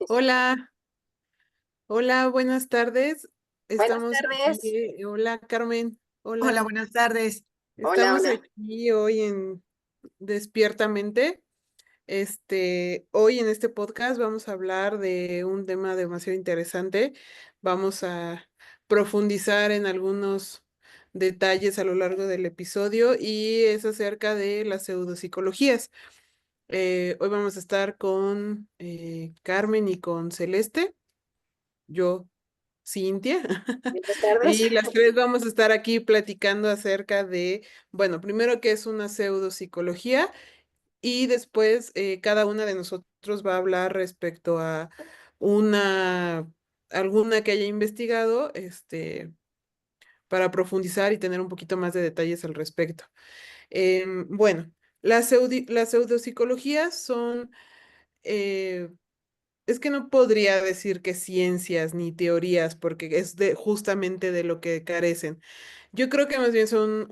Hola, hola, buenas tardes. Buenas Estamos aquí, tardes. hola Carmen, Hola, hola. buenas tardes. Hola, Estamos hola. aquí hoy en Despiertamente. Hoy en este podcast vamos a hablar de un tema demasiado interesante. Vamos a profundizar en algunos detalles a lo largo del episodio y es acerca de las pseudopsicologías. Hoy vamos a estar con Carmen y con Celeste. Yo Cintia, Buenas tardes. y las tres vamos a estar aquí platicando acerca de, bueno, primero qué es una pseudopsicología y después cada una de nosotros va a hablar respecto a una, alguna que haya investigado, para profundizar y tener un poquito más de detalles al respecto. Bueno, las pseudopsicologías son eh, es que no podría decir que ciencias ni teorías, porque es justamente de lo que carecen. Yo creo que más bien son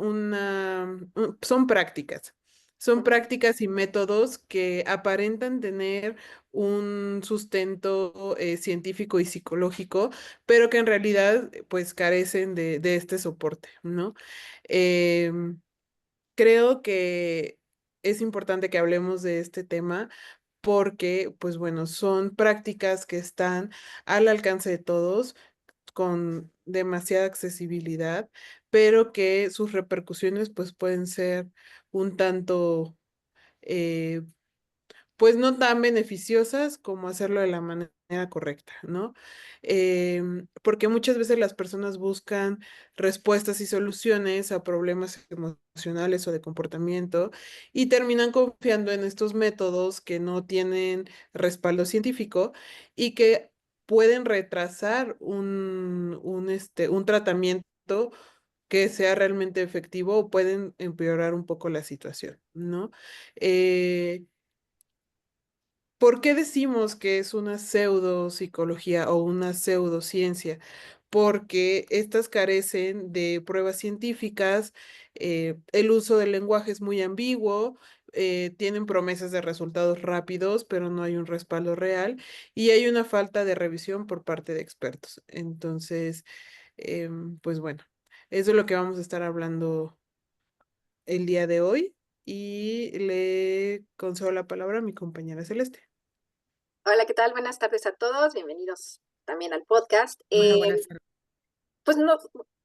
prácticas. Son Ujú. prácticas y métodos que aparentan tener un sustento científico y psicológico, pero que en realidad pues carecen de este soporte, ¿no? Em, Creo que es importante que hablemos de este tema porque, pues bueno, son prácticas que están al alcance de todos con demasiada accesibilidad, pero que sus repercusiones pues pueden ser un tanto eh, pues no tan beneficiosas como hacerlo de la manera correcta, ¿no? Porque muchas veces las personas buscan respuestas y soluciones a problemas emocionales o de comportamiento y terminan confiando en estos métodos que no tienen respaldo científico y que pueden retrasar un tratamiento que sea realmente efectivo o pueden empeorar un poco la situación, ¿no? Eh, ¿Por qué decimos que es una pseudopsicología o una pseudociencia? Porque estas carecen de pruebas científicas, el uso del lenguaje es muy ambiguo, tienen promesas de resultados rápidos, pero no hay un respaldo real y hay una falta de revisión por parte de expertos. Entonces, pues bueno, eso es lo que vamos a estar hablando el día de hoy y le concedo la palabra a mi compañera Celeste. Hola, ¿qué tal? Buenas tardes a todos. Bienvenidos también al podcast. Hola, buenas tardes. Pues no,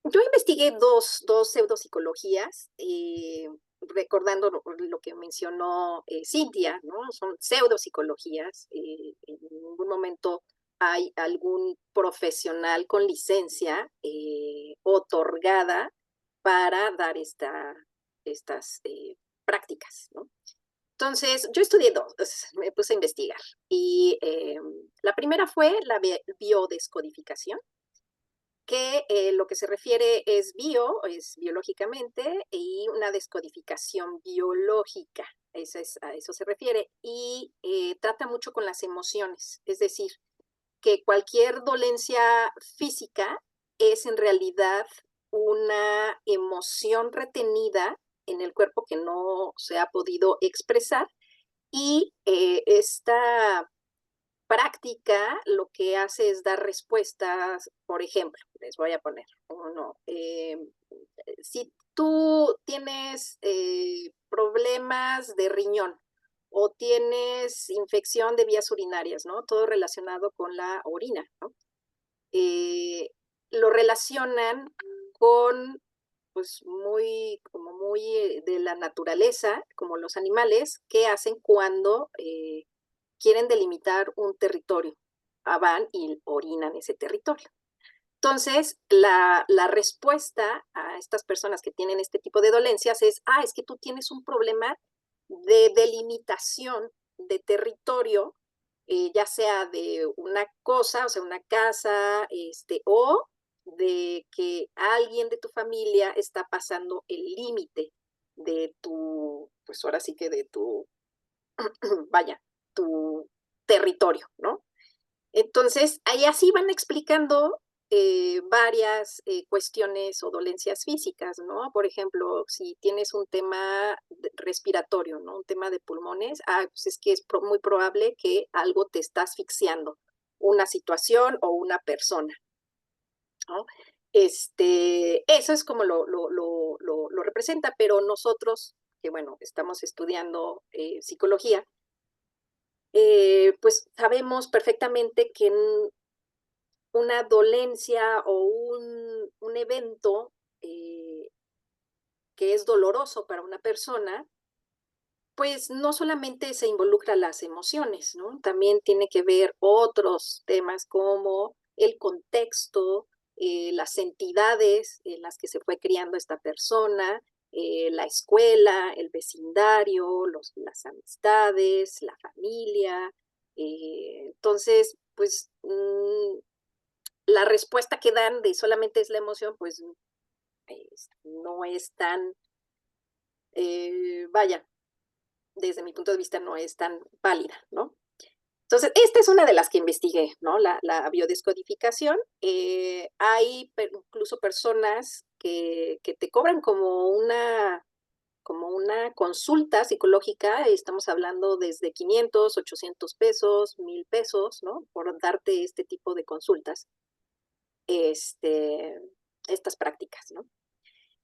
yo investigué dos pseudopsicologías, recordando lo que mencionó Cintia, ¿no? Son pseudopsicologías. En ningún momento hay algún profesional con licencia otorgada para dar estas prácticas, ¿no? Entonces, yo estudié dos, me puse a investigar. Y la primera fue la biodescodificación, que lo que se refiere es es biológicamente, y una descodificación biológica. A eso se refiere. Y trata mucho con las emociones. Es decir, que cualquier dolencia física es en realidad una emoción retenida en el cuerpo que no se ha podido expresar y esta práctica lo que hace es dar respuestas, por ejemplo, les voy a poner uno, si tú tienes problemas de riñón o tienes infección de vías urinarias, ¿no? Todo relacionado con la orina, ¿no? Eh, lo relacionan con pues muy de la naturaleza, como los animales, que hacen cuando quieren delimitar un territorio. Van y orinan ese territorio. Entonces, la respuesta a estas personas que tienen este tipo de dolencias es que tú tienes un problema de delimitación de territorio, ya sea de una cosa, o sea, una casa, o de que alguien de tu familia está pasando el límite de tu, pues ahora sí que de tu, vaya, tu territorio, ¿no? Entonces, ahí así van explicando varias cuestiones o dolencias físicas, ¿no? Por ejemplo, si tienes un tema respiratorio, ¿no? Un tema de pulmones, pues es que es muy probable que algo te está asfixiando, una situación o una persona, ¿no? Eso es como lo representa, pero nosotros, que bueno, estamos estudiando psicología, pues sabemos perfectamente que una dolencia o un evento que es doloroso para una persona, pues no solamente se involucra las emociones, ¿no? También tiene que ver otros temas como el contexto, las entidades en las que se fue criando esta persona, la escuela, el vecindario, las amistades, la familia. Entonces, pues la respuesta que dan de solamente es la emoción, pues no es tan, vaya, desde mi punto de vista no es tan válida, ¿no? Entonces, esta es una de las que investigué, ¿no? La biodescodificación. Hay incluso personas que te cobran como una consulta psicológica, estamos hablando desde 500, 800 pesos, 1000 pesos, ¿no? Por darte este tipo de consultas, este, estas prácticas, ¿no?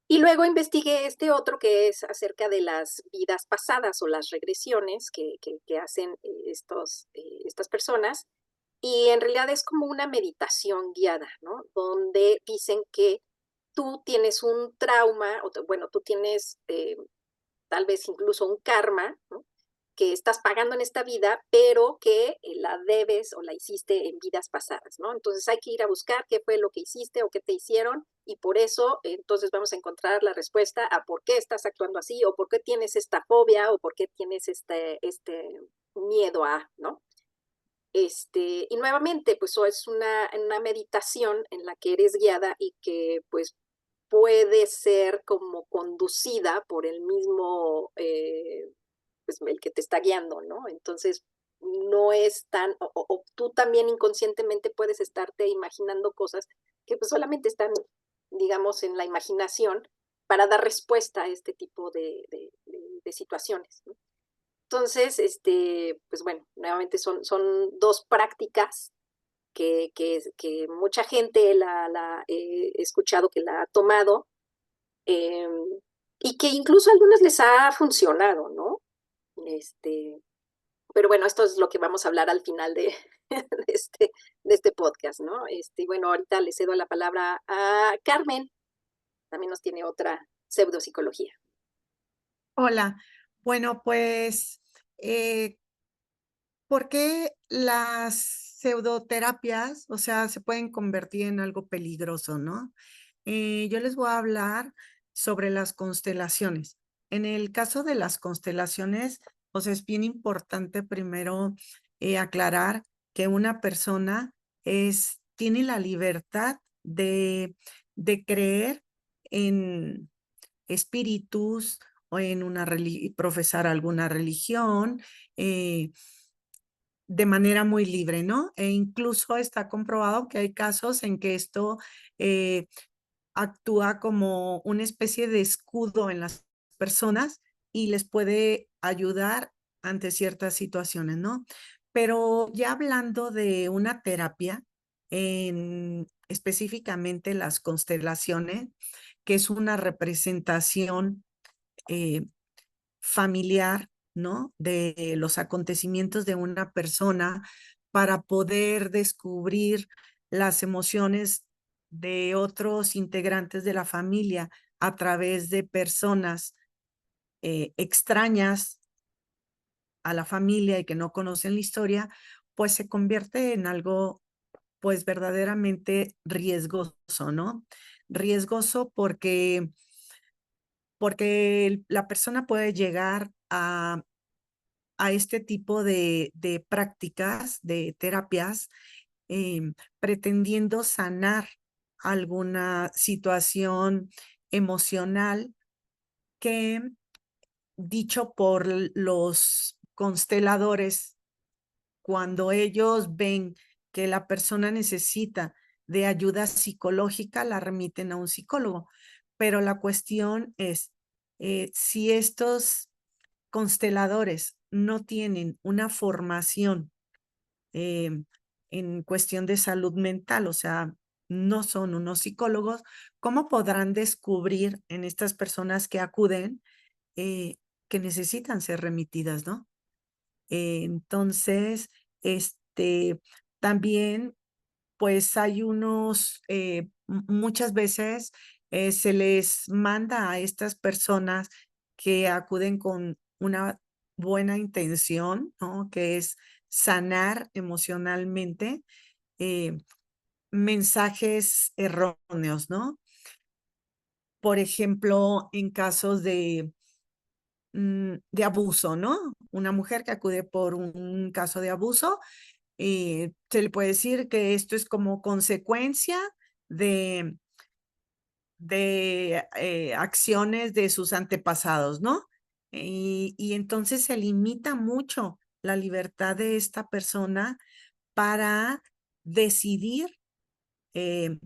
Y luego investigué este otro que es acerca de las vidas pasadas o las regresiones que hacen estas personas. Y en realidad es como una meditación guiada, ¿no? Donde dicen que tú tienes un trauma, bueno, tú tienes tal vez incluso un karma, ¿no? Que estás pagando en esta vida, pero que la debes o la hiciste en vidas pasadas, ¿no? Entonces hay que ir a buscar qué fue lo que hiciste o qué te hicieron y por eso entonces vamos a encontrar la respuesta a por qué estás actuando así o por qué tienes esta fobia o por qué tienes este miedo a, ¿no? Y nuevamente, pues es una meditación en la que eres guiada y que pues puede ser como conducida por el mismo pues el que te está guiando, ¿no? Entonces, no es tan, o tú también inconscientemente puedes estarte imaginando cosas que pues solamente están, digamos, en la imaginación para dar respuesta a este tipo de situaciones, ¿no? Entonces, pues bueno, nuevamente son dos prácticas que mucha gente la he escuchado que la ha tomado eh, y que incluso a algunas les ha funcionado, ¿no? Este, pero bueno, esto es lo que vamos a hablar al final de este, de este podcast, ¿no? Bueno, ahorita le cedo la palabra a Carmen, también nos tiene otra pseudopsicología. Hola, bueno, pues, eh, ¿por qué las pseudoterapias, o sea, se pueden convertir en algo peligroso, no? Yo les voy a hablar sobre las constelaciones. En el caso de las constelaciones, pues es bien importante primero aclarar que una persona tiene la libertad de creer en espíritus o en profesar alguna religión eh, de manera muy libre, ¿no? E incluso está comprobado que hay casos en que esto eh, actúa como una especie de escudo en las personas y les puede ayudar ante ciertas situaciones, ¿no? Pero ya hablando de una terapia, específicamente las constelaciones, que es una representación eh, familiar, ¿no? De los acontecimientos de una persona para poder descubrir las emociones de otros integrantes de la familia a través de personas extrañas a la familia y que no conocen la historia, pues se convierte en algo pues verdaderamente riesgoso, ¿no? Riesgoso porque la persona puede llegar a este tipo de prácticas, de terapias, pretendiendo sanar alguna situación emocional que, dicho por los consteladores, cuando ellos ven que la persona necesita de ayuda psicológica, la remiten a un psicólogo. Pero la cuestión es, si estos consteladores no tienen una formación em, en cuestión de salud mental, o sea, no son unos psicólogos, ¿cómo podrán descubrir en estas personas que acuden que necesitan ser remitidas, ¿no? Entonces, también, pues hay unos, muchas veces se les manda a estas personas que acuden con una buena intención, ¿no? Que es sanar emocionalmente, eh, mensajes erróneos, ¿no? Por ejemplo, en casos de abuso, ¿no? Una mujer que acude por un caso de abuso, se le puede decir que esto es como consecuencia de, de acciones de sus antepasados, ¿no? Y entonces se limita mucho la libertad de esta persona para decidir eh,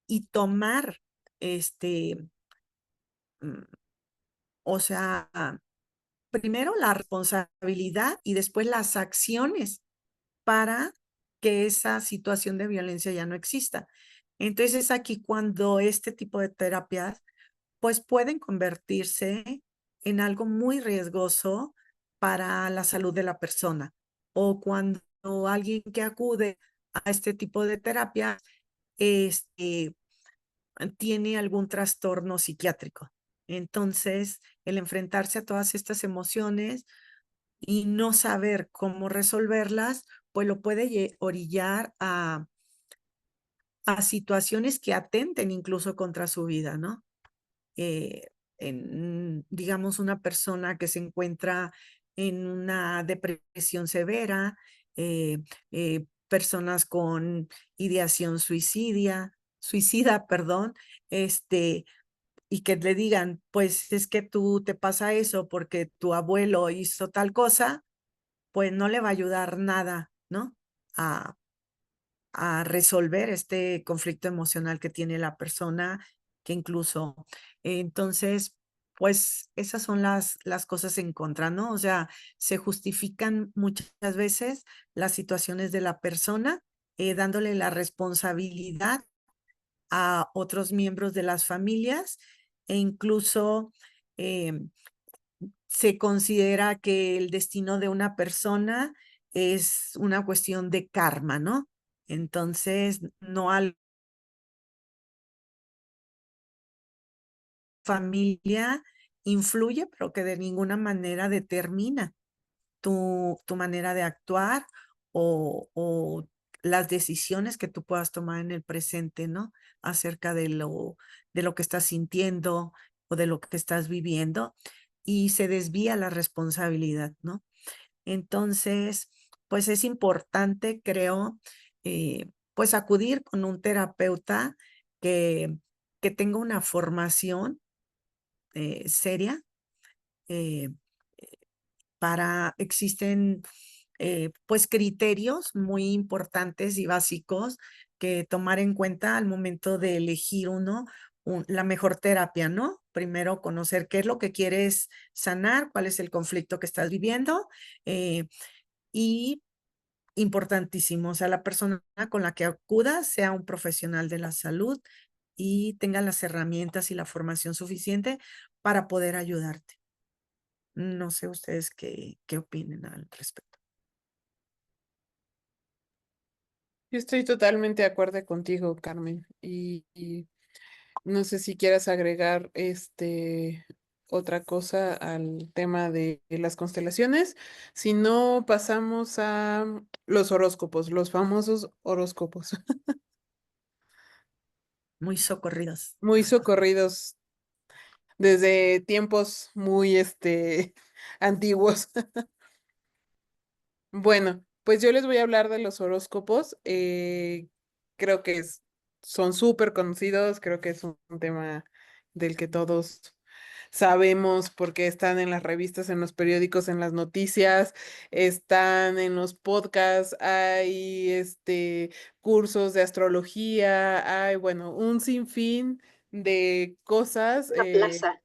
y tomar, este, mm, o sea, primero la responsabilidad y después las acciones para que esa situación de violencia ya no exista. Entonces es aquí cuando este tipo de terapias pues pueden convertirse en algo muy riesgoso para la salud de la persona o cuando alguien que acude a este tipo de terapia este, tiene algún trastorno psiquiátrico. Entonces, el enfrentarse a todas estas emociones y no saber cómo resolverlas, pues lo puede orillar a situaciones que atenten incluso contra su vida, ¿no? Eh, digamos, una persona que se encuentra en una depresión severa, personas con ideación suicida, perdón, este, y que le digan, pues es que tú te pasa eso porque tu abuelo hizo tal cosa, pues no le va a ayudar nada, ¿no? A, a resolver este conflicto emocional que tiene la persona, que incluso, entonces, pues esas son las cosas en contra, ¿no? O sea, se justifican muchas veces las situaciones de la persona, dándole la responsabilidad a otros miembros de las familias e incluso em, se considera que el destino de una persona es una cuestión de karma, ¿no? Entonces, no a la familia influye, pero que de ninguna manera determina tu manera de actuar o las decisiones que tú puedas tomar en el presente, ¿no? Acerca de lo que estás sintiendo o de lo que estás viviendo y se desvía la responsabilidad, ¿no? Entonces, pues es importante, creo, pues acudir con un terapeuta que, que tenga una formación seria eh, existen pues criterios muy importantes y básicos que tomar en cuenta al momento de elegir la mejor terapia, ¿no? Primero conocer qué es lo que quieres sanar, cuál es el conflicto que estás viviendo eh, y importantísimo, o sea, la persona con la que acudas sea un profesional de la salud y tenga las herramientas y la formación suficiente para poder ayudarte. No sé ustedes qué opinen al respecto. Yo estoy totalmente de acuerdo contigo, Carmen. Y no sé si quieras agregar otra cosa al tema de las constelaciones. Si no, pasamos a los horóscopos, los famosos horóscopos, Muy socorridos. muy socorridos desde tiempos muy antiguos. Bueno, pues yo les voy a hablar de los horóscopos. Creo que son súper conocidos, creo que es un tema del que todos sabemos porque están en las revistas, en los periódicos, en las noticias, están en los podcasts, hay cursos de astrología, hay, bueno, un sinfín de cosas. La plaza,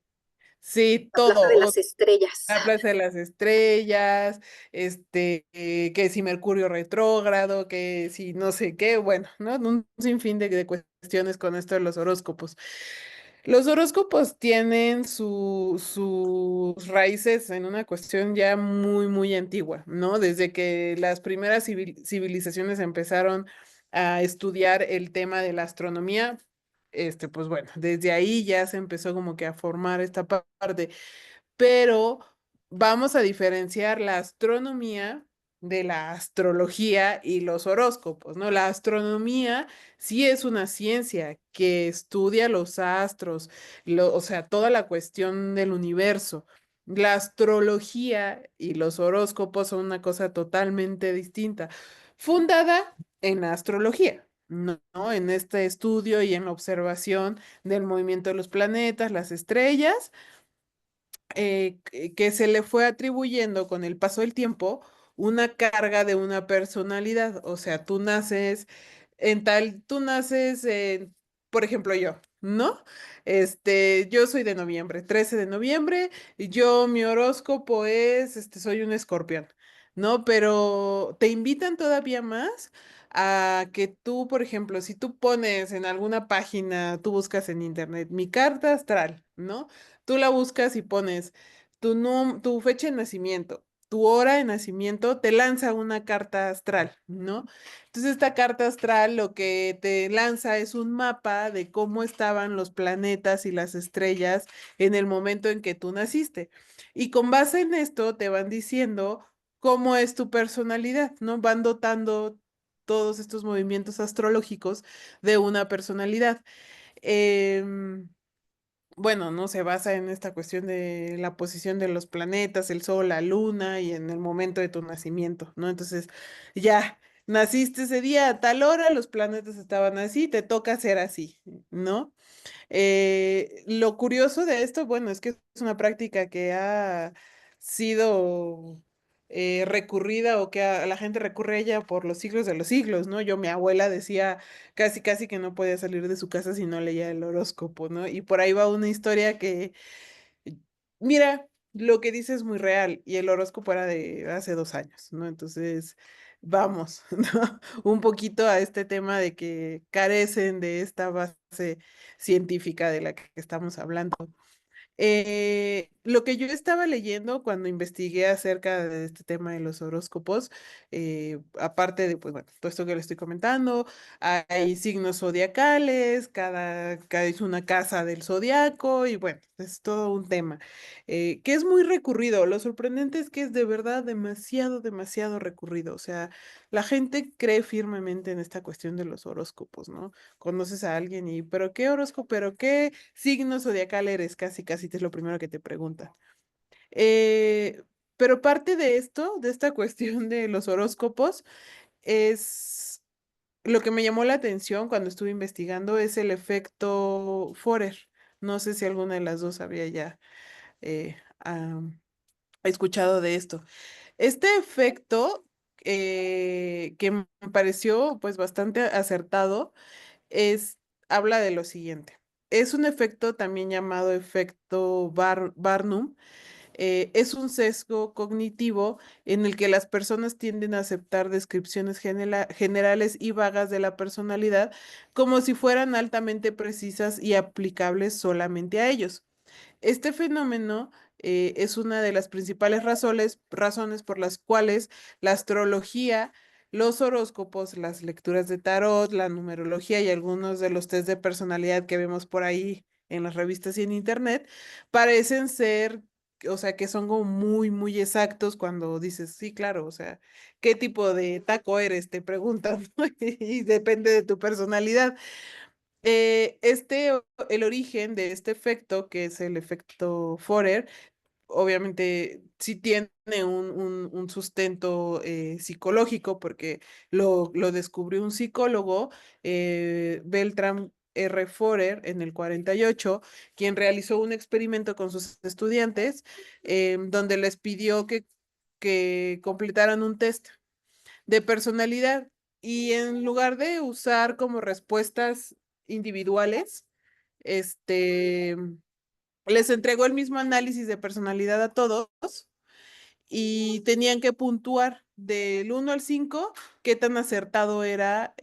Sí, la plaza de todo. las estrellas. La Plaza de las Estrellas, que si Mercurio retrógrado, que si no sé qué, bueno, ¿no? Un sinfín de cuestiones con esto de los horóscopos. Los horóscopos tienen sus raíces en una cuestión ya muy, muy antigua, ¿no? Desde que las primeras civilizaciones empezaron a estudiar el tema de la astronomía, pues bueno, desde ahí ya se empezó como que a formar esta parte, pero vamos a diferenciar la astronomía de la astrología y los horóscopos, ¿no? La astronomía sí es una ciencia que estudia los astros, o sea, toda la cuestión del universo. La astrología y los horóscopos son una cosa totalmente distinta, fundada en la astrología. ¿No? En este estudio y en la observación del movimiento de los planetas, las estrellas, que se le fue atribuyendo con el paso del tiempo una carga de una personalidad. O sea, tú naces por ejemplo, yo, ¿no? Yo soy de noviembre, 13 de noviembre, y mi horóscopo es, soy un escorpión, ¿no? Pero te invitan todavía más a que tú, por ejemplo, si tú pones en alguna página, tú buscas en internet mi carta astral, ¿no? Tú la buscas y pones tu fecha de nacimiento, tu hora de nacimiento, te lanza una carta astral, ¿no? Entonces, esta carta astral lo que te lanza es un mapa de cómo estaban los planetas y las estrellas en el momento en que tú naciste. Y con base en esto te van diciendo cómo es tu personalidad, ¿no? Van dotando todos estos movimientos astrológicos de una personalidad. Em, bueno, ¿no? Se basa en esta cuestión de la posición de los planetas, el sol, la luna y en el momento de tu nacimiento, ¿no? Entonces, ya, naciste ese día a tal hora, los planetas estaban así, te toca ser así, ¿no? Lo curioso de esto, bueno, es que es una práctica que ha sido recurrida o que la gente recurre a ella por los siglos de los siglos, ¿no? Mi abuela decía casi, casi que no podía salir de su casa si no leía el horóscopo, ¿no? Y por ahí va una historia que, mira, lo que dice es muy real y el horóscopo era de hace 2 años, ¿no? Entonces, vamos, ¿no? Un poquito a este tema de que carecen de esta base científica de la que estamos hablando. Lo que yo estaba leyendo cuando investigué acerca de este tema de los horóscopos, aparte de, pues bueno, todo esto que le estoy comentando, hay signos zodiacales, cada es una casa del zodiaco y bueno, es todo un tema que es muy recurrido. Lo sorprendente es que es de verdad demasiado, demasiado recurrido. O sea, la gente cree firmemente en esta cuestión de los horóscopos, ¿no? Conoces a alguien y, ¿pero qué horóscopo? ¿Pero qué signo zodiacal eres? Casi, casi te es lo primero que te pregunta. Eh, pero parte de esto, de esta cuestión de los horóscopos, es lo que me llamó la atención cuando estuve investigando es el efecto Forer. No sé si alguna de las dos había ya escuchado de esto. Este efecto que me pareció pues bastante acertado es, habla de lo siguiente. Es un efecto también llamado efecto Barnum. Es un sesgo cognitivo en el que las personas tienden a aceptar descripciones generales y vagas de la personalidad como si fueran altamente precisas y aplicables solamente a ellos. Este fenómeno es una de las principales razones por las cuales la astrología, los horóscopos, las lecturas de tarot, la numerología y algunos de los test de personalidad que vemos por ahí en las revistas y en internet parecen ser, o sea, que son como muy, muy exactos cuando dices, sí, claro, o sea, ¿qué tipo de taco eres? Te preguntan, ¿no? Y depende de tu personalidad. El origen de este efecto, que es el efecto Forer, obviamente sí tiene un sustento psicológico porque lo descubrió un psicólogo, Beltram. R. Forer en el 48, quien realizó un experimento con sus estudiantes donde les pidió que completaran un test de personalidad y en lugar de usar como respuestas individuales, este, les entregó el mismo análisis de personalidad a todos y tenían que puntuar del 1 al 5 qué tan acertado era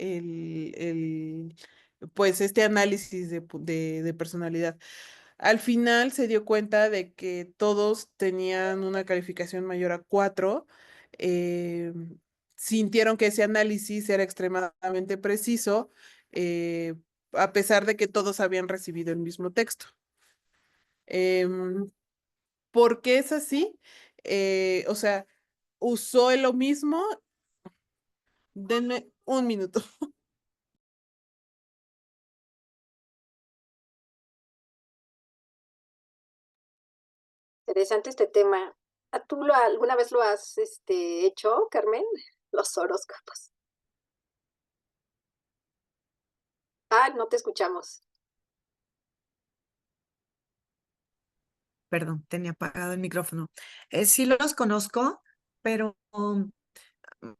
pues este análisis de personalidad. Al final se dio cuenta de que todos tenían una calificación mayor a 4. eh, Sintieron que ese análisis era extremadamente preciso, eh, a pesar de que todos habían recibido el mismo texto. Em, ¿Por qué es así? O sea, usó lo mismo. Denme un minuto. Interesante este tema. ¿Alguna vez lo has hecho, Carmen? Los horóscopos. Ah, no te escuchamos. Perdón, tenía apagado el micrófono. Sí los conozco, pero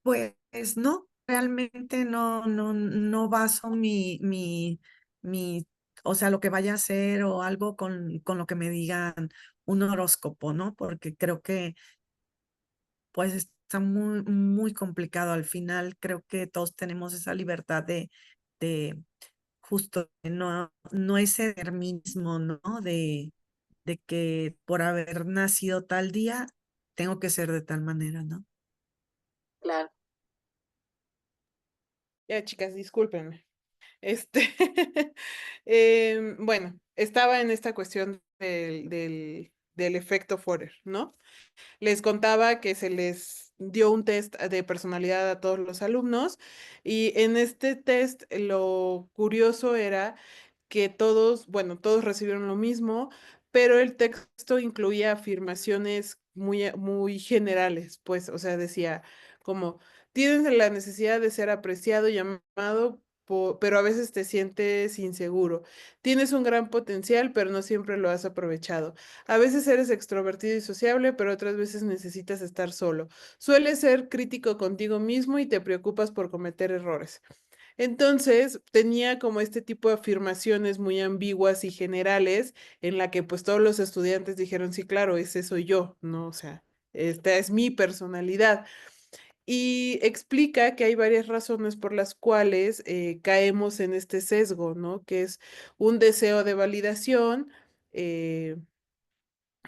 pues no, realmente no baso mi, o sea, lo que vaya a hacer o algo con lo que me digan un horóscopo, ¿no? Porque creo que pues está muy complicado. Al final creo que todos tenemos esa libertad de justo no ese determinismo, ¿no? De que por haber nacido tal día, tengo que ser de tal manera, ¿no? Claro. Ya, chicas, discúlpenme. Este, bueno, estaba en esta cuestión del efecto Forer, ¿no? Les contaba que se les dio un test de personalidad a todos los alumnos y en este test lo curioso era que todos, bueno, todos recibieron lo mismo, pero el texto incluía afirmaciones muy generales, pues, o sea, decía como, tienes la necesidad de ser apreciado y amado, pero a veces te sientes inseguro. Tienes un gran potencial, pero no siempre lo has aprovechado. A veces eres extrovertido y sociable, pero otras veces necesitas estar solo. Sueles ser crítico contigo mismo y te preocupas por cometer errores. Entonces, tenía como este tipo de afirmaciones muy ambiguas y generales en la que pues todos los estudiantes dijeron, sí, claro, ese soy yo, ¿no? O sea, esta es mi personalidad. Y explica que hay varias razones por las cuales caemos en este sesgo, ¿no? Que es un deseo de validación, eh,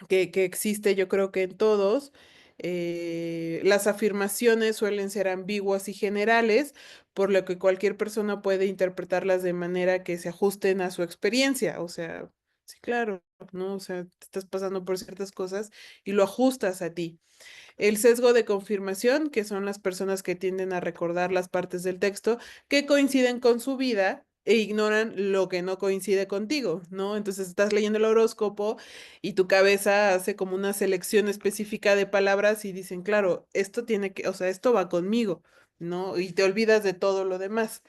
que existe yo creo que en todos. Las afirmaciones suelen ser ambiguas y generales, por lo que cualquier persona puede interpretarlas de manera que se ajusten a su experiencia. O sea, sí, claro, ¿no? O sea, te estás pasando por ciertas cosas y lo ajustas a ti. El sesgo de confirmación, que son las personas que tienden a recordar las partes del texto que coinciden con su vida e ignoran lo que no coincide contigo, ¿no? Entonces estás leyendo el horóscopo y tu cabeza hace como una selección específica de palabras y dicen, claro, esto tiene que, o sea, esto va conmigo, ¿no? Y te olvidas de todo lo demás.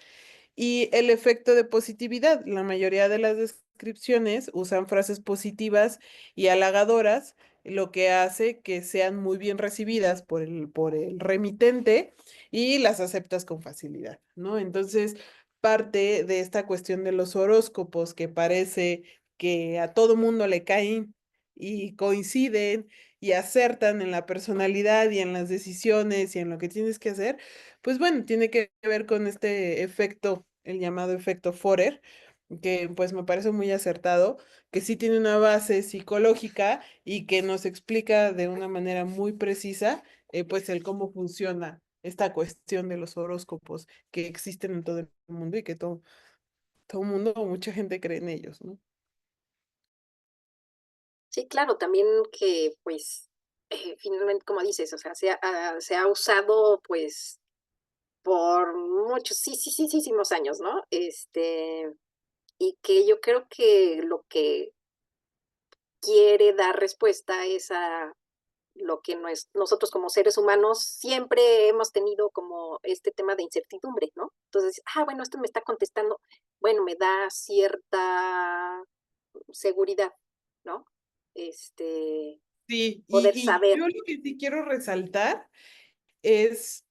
Y el efecto de positividad. La mayoría de las descripciones usan frases positivas y halagadoras, lo que hace que sean muy bien recibidas por el remitente y las aceptas con facilidad, ¿no? Entonces, parte de esta cuestión de los horóscopos que parece que a todo mundo le caen y coinciden y acertan en la personalidad y en las decisiones y en lo que tienes que hacer, pues bueno, tiene que ver con este efecto, el llamado efecto Forer, que pues me parece muy acertado, que sí tiene una base psicológica y que nos explica de una manera muy precisa, pues el cómo funciona esta cuestión de los horóscopos que existen en todo el mundo y que todo el mundo, mucha gente cree en ellos, ¿no? Sí, claro, también que pues finalmente, como dices, o sea, se ha usado pues por muchos, sí, sí, sí, sí, muchísimos años, ¿no? Y que yo creo que lo que quiere dar respuesta es a lo que nosotros como seres humanos siempre hemos tenido como este tema de incertidumbre, ¿no? Entonces, bueno, esto me está contestando, bueno, me da cierta seguridad, ¿no? Este, Sí, poder y saber. yo lo que sí quiero resaltar es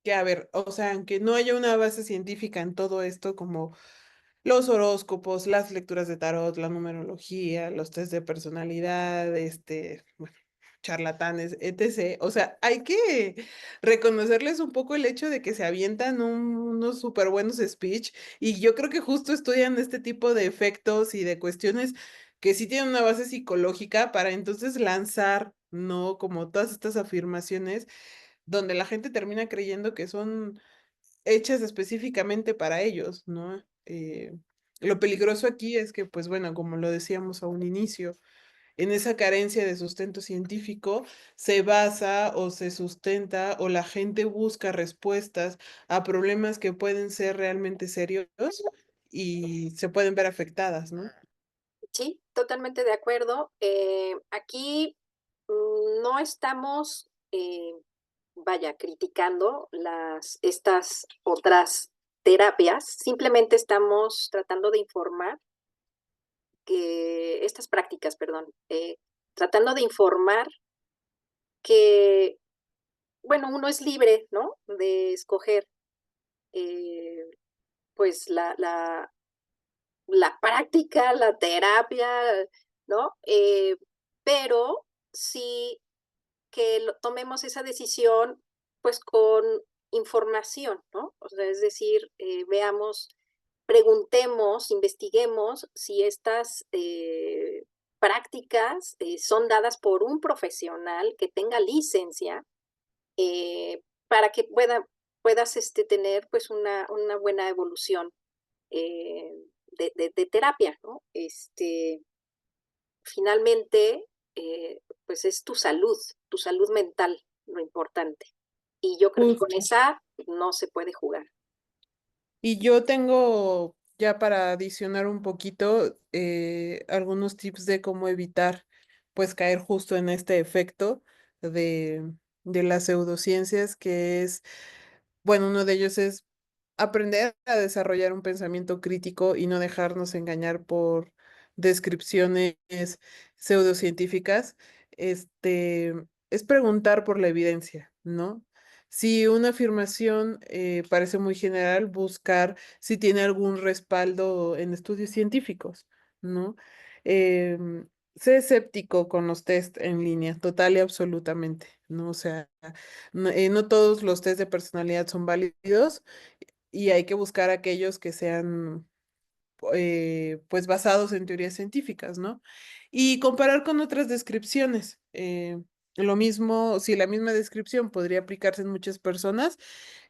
que, a ver, o sea, aunque no haya una base científica en todo esto, como los horóscopos, las lecturas de tarot, la numerología, los test de personalidad, bueno, charlatanes, etc. O sea, hay que reconocerles un poco el hecho de que se avientan unos súper buenos speech y yo creo que justo estudian este tipo de efectos y de cuestiones que sí tienen una base psicológica para entonces lanzar, ¿no? Como todas estas afirmaciones donde la gente termina creyendo que son hechas específicamente para ellos, ¿no? Lo peligroso aquí es que, pues bueno, como lo decíamos a un inicio, en esa carencia de sustento científico se basa o se sustenta o la gente busca respuestas a problemas que pueden ser realmente serios y se pueden ver afectadas, ¿no? Sí, totalmente de acuerdo. Aquí no estamos, vaya, criticando estas otras terapias, simplemente estamos tratando de informar estas prácticas, perdón, tratando de informar que, bueno, uno es libre, ¿no? De escoger, eh, pues, la práctica, la terapia, ¿no? Pero sí que tomemos esa decisión, pues, con información, ¿no? O sea, es decir, veamos, preguntemos, investiguemos si estas prácticas son dadas por un profesional que tenga licencia para que puedas tener pues una buena evolución de terapia, ¿no? Finalmente, pues es tu salud mental, lo importante. Y yo creo que con Justo. esa no se puede jugar. Y yo tengo, ya para adicionar un poquito, algunos tips de cómo evitar, pues, caer justo en este efecto de, de las pseudociencias, que es, bueno, uno de ellos es aprender a desarrollar un pensamiento crítico y no dejarnos engañar por descripciones pseudocientíficas. Este, es preguntar por la evidencia, ¿no? Si una afirmación parece muy general, buscar si tiene algún respaldo en estudios científicos, ¿no? Em, Sé escéptico con los test en línea, total y absolutamente, ¿no? O sea, no todos los test de personalidad son válidos y hay que buscar aquellos que sean pues basados en teorías científicas, ¿no? Y comparar con otras descripciones. Lo mismo, si la misma descripción podría aplicarse en muchas personas,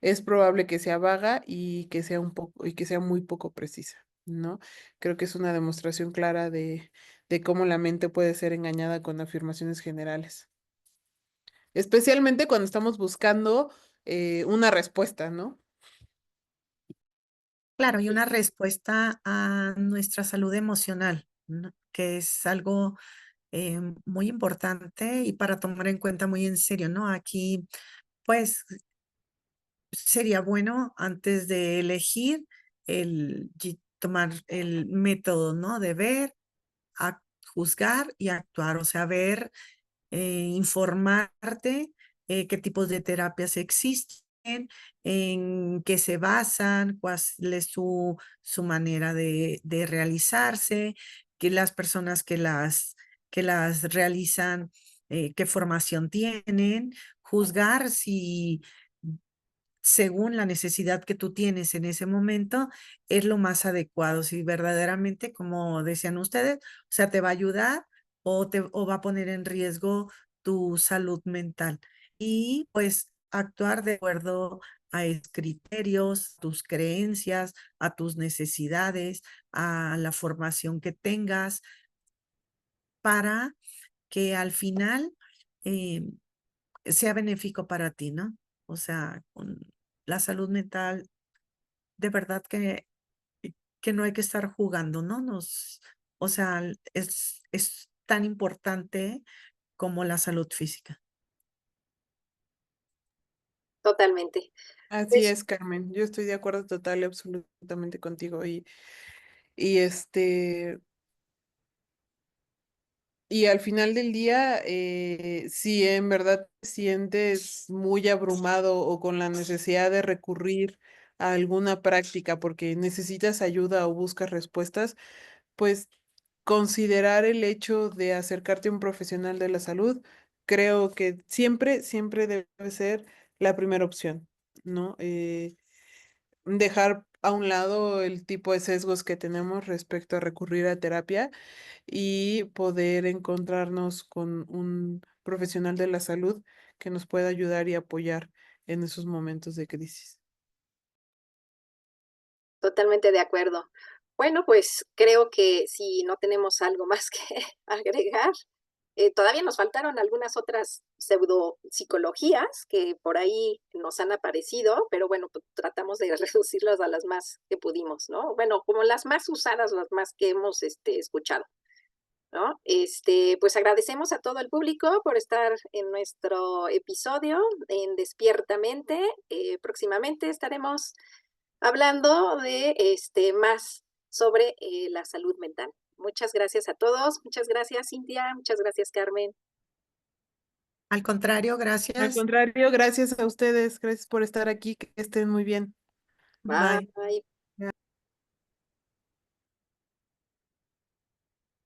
es probable que sea vaga y que sea un poco y que sea muy poco precisa, ¿no? Creo que es una demostración clara de cómo la mente puede ser engañada con afirmaciones generales, especialmente cuando estamos buscando una respuesta, ¿no? Claro, y una respuesta a nuestra salud emocional, ¿no? Que es algo muy importante y para tomar en cuenta muy en serio, ¿no? Aquí, pues, sería bueno antes de elegir tomar el método, ¿no? De ver, juzgar y actuar, o sea, ver, informarte qué tipos de terapias existen, en qué se basan, cuál es su manera de realizarse, que las personas que las realizan, qué formación tienen, juzgar si según la necesidad que tú tienes en ese momento, es lo más adecuado. Si verdaderamente, como decían ustedes, o sea, te va a ayudar o va a poner en riesgo tu salud mental. Y pues actuar de acuerdo a esos criterios, tus creencias, a tus necesidades, a la formación que tengas, para que al final eh, sea benéfico para ti, ¿no? O sea, con la salud mental, de verdad que no hay que estar jugando, ¿no? O sea, es tan importante como la salud física. Totalmente. Así Pues es, Carmen. Yo estoy de acuerdo total y absolutamente contigo. Y y al final del día, si en verdad te sientes muy abrumado o con la necesidad de recurrir a alguna práctica porque necesitas ayuda o buscas respuestas, pues considerar el hecho de acercarte a un profesional de la salud, creo que siempre, siempre debe ser la primera opción, ¿no? Dejar a un lado el tipo de sesgos que tenemos respecto a recurrir a terapia y poder encontrarnos con un profesional de la salud que nos pueda ayudar y apoyar en esos momentos de crisis. totalmente de acuerdo. Bueno, pues creo que si no tenemos algo más que agregar, todavía nos faltaron algunas otras pseudopsicologías que por ahí nos han aparecido, pero bueno, pues tratamos de reducirlas a las más que pudimos, ¿no? Bueno, como las más usadas, las más que hemos escuchado, ¿no? Pues agradecemos a todo el público por estar en nuestro episodio en Despiertamente. Próximamente estaremos hablando de más sobre la salud mental. Muchas gracias a todos. Muchas gracias, Cintia. Muchas gracias, Carmen. Al contrario, Al gracias. contrario, gracias a ustedes, gracias por estar aquí, que estén muy bien. Bye. Bye.